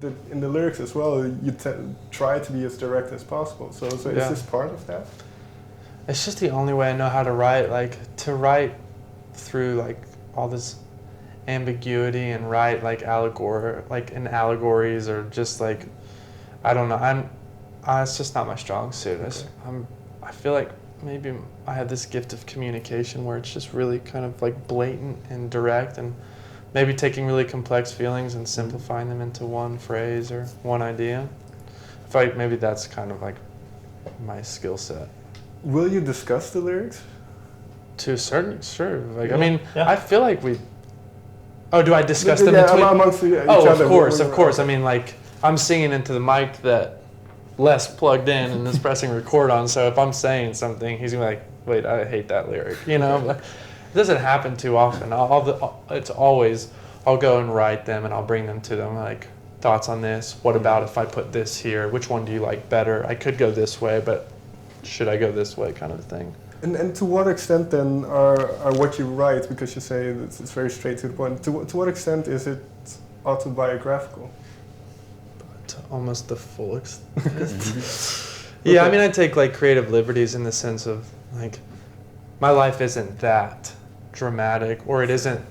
that in the lyrics as well, you try to be as direct as possible. So is this part of that? It's just the only way I know how to write. Like, to write through like all this ambiguity and write like in allegories, or just like, I don't know. It's just not my strong suit. Okay. I feel like maybe I have this gift of communication where it's just really kind of like blatant and direct, and maybe taking really complex feelings and simplifying them into one phrase or one idea. I feel like maybe that's kind of like my skill set. Will you discuss the lyrics? To a certain, sure. Like, Yeah. I mean, Yeah. I feel like we. Oh, do I discuss them between? Amongst each Oh, other. of course. I mean, like, I'm singing into the mic that Les plugged in and is pressing record on. So if I'm saying something, he's gonna be like, "Wait, I hate that lyric," you know. But it doesn't happen too often. It's always I'll go and write them and I'll bring them to them, like, thoughts on this. What about if I put this here? Which one do you like better? I could go this way, but should I go this way, kind of a thing. And to what extent then are what you write, because you say it's very straight to the point, to what extent is it autobiographical? To almost the full extent. Yeah, I mean, I take like creative liberties in the sense of like, my life isn't that dramatic, or it isn't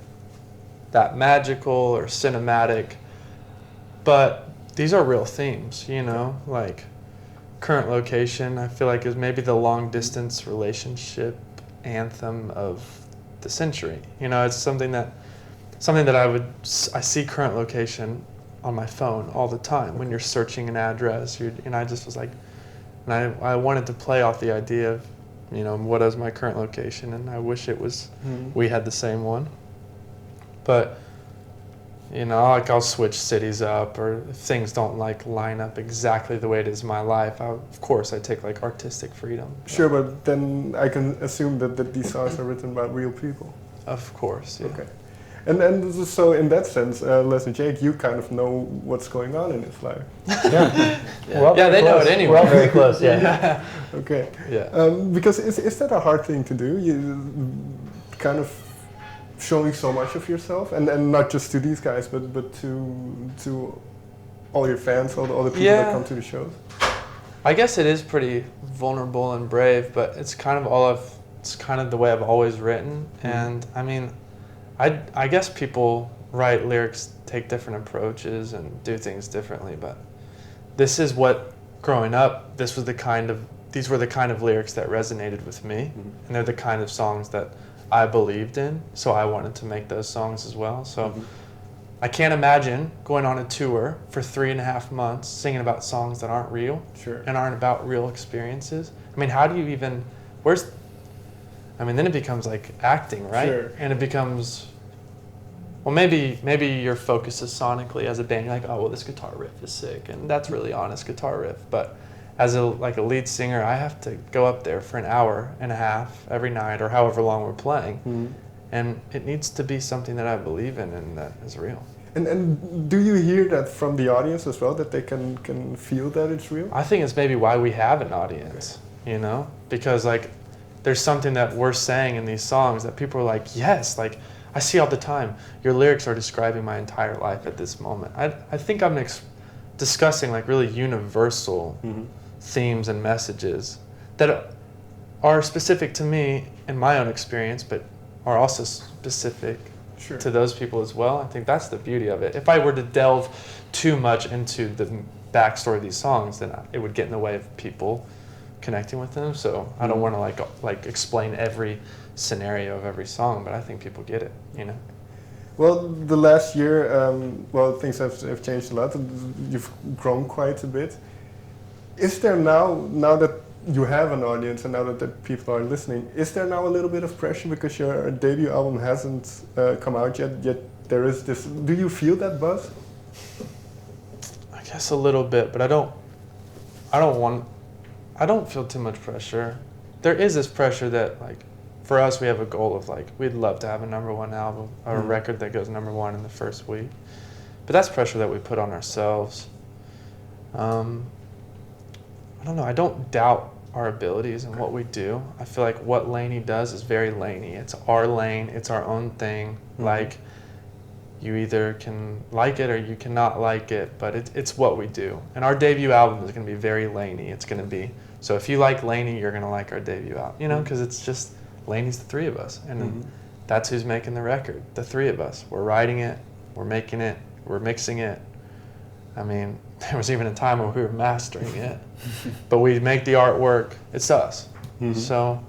that magical or cinematic, but these are real themes, you know, like current location, I feel like, is maybe the long distance relationship anthem of the century. You know, it's something that I see current location on my phone all the time when you're searching an address. And I just was like, and I wanted to play off the idea of, you know, what is my current location, and I wish it was, we had the same one. But, you know, like, I'll switch cities up, or if things don't like line up exactly the way it is in my life, of course I take like artistic freedom. Sure, but then I can assume that these songs are written about real people. Of course, yeah. Okay. And so in that sense, Les and Jake, you kind of know what's going on in his life. Yeah. Yeah, yeah, they know it anyway. We're all very close, yeah. Okay. Yeah. Because is that a hard thing to do? You kind of showing so much of yourself, and not just to these guys, but to all your fans, all the people that come to the shows. I guess it is pretty vulnerable and brave, but it's kind of it's kind of the way I've always written. And I mean, I guess people write lyrics, take different approaches, and do things differently. But this is what, growing up, these were the kind of lyrics that resonated with me, and they're the kind of songs that I believed in. So I wanted to make those songs as well. So I can't imagine going on a tour for 3.5 months singing about songs that aren't real, and aren't about real experiences. I mean, how do you even? Then it becomes like acting, right? Sure. And it becomes, well, maybe your focus is sonically as a band. You're like, oh, well, this guitar riff is sick, and that's really honest guitar riff. But as a lead singer, I have to go up there for 1.5 hours every night, or however long we're playing, and it needs to be something that I believe in and that is real. And do you hear that from the audience as well, that they can feel that it's real? I think it's maybe why we have an audience, you know, because like, there's something that we're saying in these songs that people are like, yes, like, I see all the time, your lyrics are describing my entire life at this moment. I think I'm discussing like really universal themes and messages that are specific to me in my own experience, but are also specific to those people as well. I think that's the beauty of it. If I were to delve too much into the backstory of these songs, then it would get in the way of people connecting with them. So I don't want to like explain every scenario of every song, but I think people get it, you know. Well, the last year, things have changed a lot. You've grown quite a bit. Is there now that you have an audience and now that people are listening, is there now a little bit of pressure because your debut album hasn't come out yet there is this, do you feel that buzz? I guess a little bit, but I don't feel too much pressure. There is this pressure that, like, for us, we have a goal of like, we'd love to have a #1 album or a record that goes #1 in the first week. But that's pressure that we put on ourselves. I don't know, I don't doubt our abilities and what we do. I feel like what LANY does is very LANY. It's our lane, it's our own thing. Like, you either can like it or you cannot like it, but it's what we do. And our debut album is going to be very LANY. It's going to be, so if you like LANY, you're going to like our debut album, you know, because it's just, LANY's the three of us. And that's who's making the record, the three of us. We're writing it, we're making it, we're mixing it. I mean, there was even a time when we were mastering it, but we make the artwork, it's us. So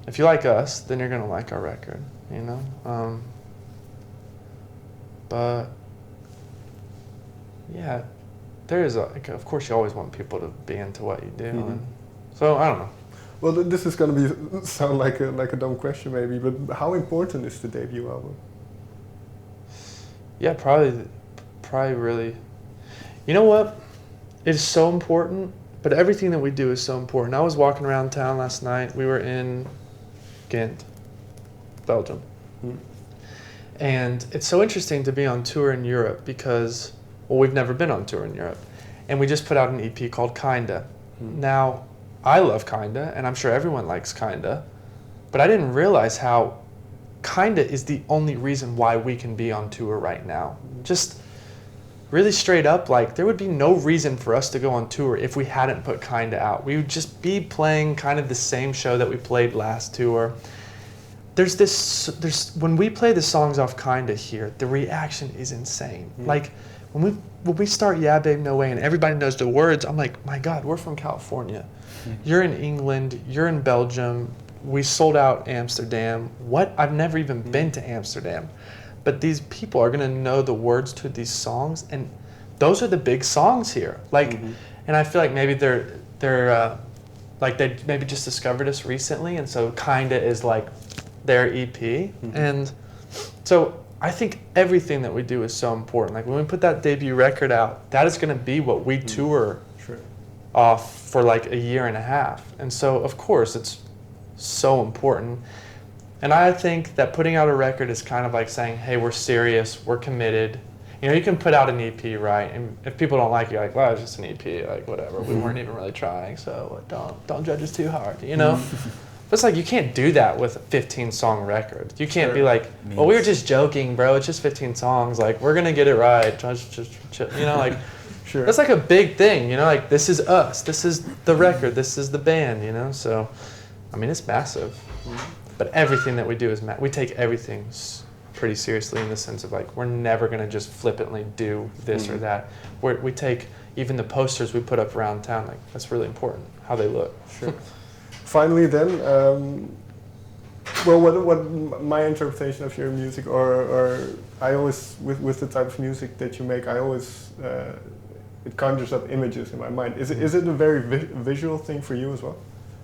if you like us, then you're going to like our record, you know? But yeah, there is like, of course you always want people to be into what you do. And so I don't know. Well, this is going to sound like a dumb question maybe, but how important is the debut album? Yeah, probably really. You know what? It's so important, but everything that we do is so important. I was walking around town last night. We were in Ghent, Belgium. And it's so interesting to be on tour in Europe because, well, we've never been on tour in Europe. And we just put out an EP called Kinda. Now, I love Kinda, and I'm sure everyone likes Kinda, but I didn't realize how Kinda is the only reason why we can be on tour right now. Just really straight up, like, there would be no reason for us to go on tour if we hadn't put Kinda out. We would just be playing kind of the same show that we played last tour. When we play the songs off Kinda here, the reaction is insane. Like, when we start Yeah Babe No Way and everybody knows the words, I'm like, my God, we're from California. You're in England, you're in Belgium, we sold out Amsterdam. What? I've never even been to Amsterdam. But these people are gonna know the words to these songs, and those are the big songs here. Like, and I feel like maybe they're like they maybe just discovered us recently, and so Kinda is like their EP. And so I think everything that we do is so important. Like when we put that debut record out, that is gonna be what we tour off for like a year and a half. And so of course it's so important. And I think that putting out a record is kind of like saying, hey, we're serious, we're committed. You know, you can put out an EP, right? And if people don't like it, you're like, well, it's just an EP, like whatever. We weren't even really trying, so don't judge us too hard, you know? But it's like, you can't do that with a 15-song record. You can't be like, well, we were just joking, bro. It's just 15 songs. Like, we're going to get it right. Just you know, like, that's like a big thing, you know? Like, this is us. This is the record. This is the band, you know? So, I mean, it's massive. But everything that we do is we take everything pretty seriously in the sense of, like, we're never going to just flippantly do this or that. We take even the posters we put up around town, like, that's really important, how they look. Finally then, well, what my interpretation of your music, or I always, with the type of music that you make, I always, it conjures up images in my mind. Is it a very visual thing for you as well?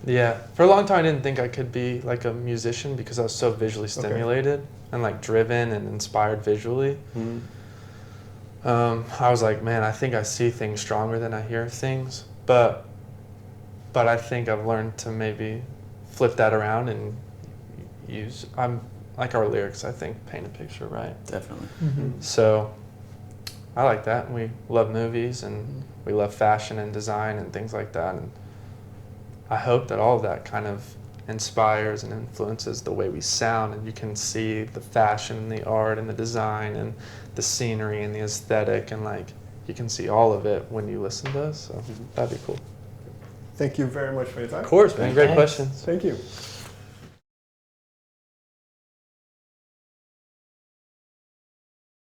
Yeah, for a long time I didn't think I could be like a musician because I was so visually stimulated and like driven and inspired visually. I was like, man, I think I see things stronger than I hear things, but I think I've learned to maybe flip that around and I'm like our lyrics, I think, paint a picture, right? Definitely. So I like that. We love movies and we love fashion and design and things like that. And I hope that all of that kind of inspires and influences the way we sound, and you can see the fashion and the art and the design and the scenery and the aesthetic, and like you can see all of it when you listen to us. So that'd be cool. Thank you very much for your time. Of course, man. Great questions. Thank you.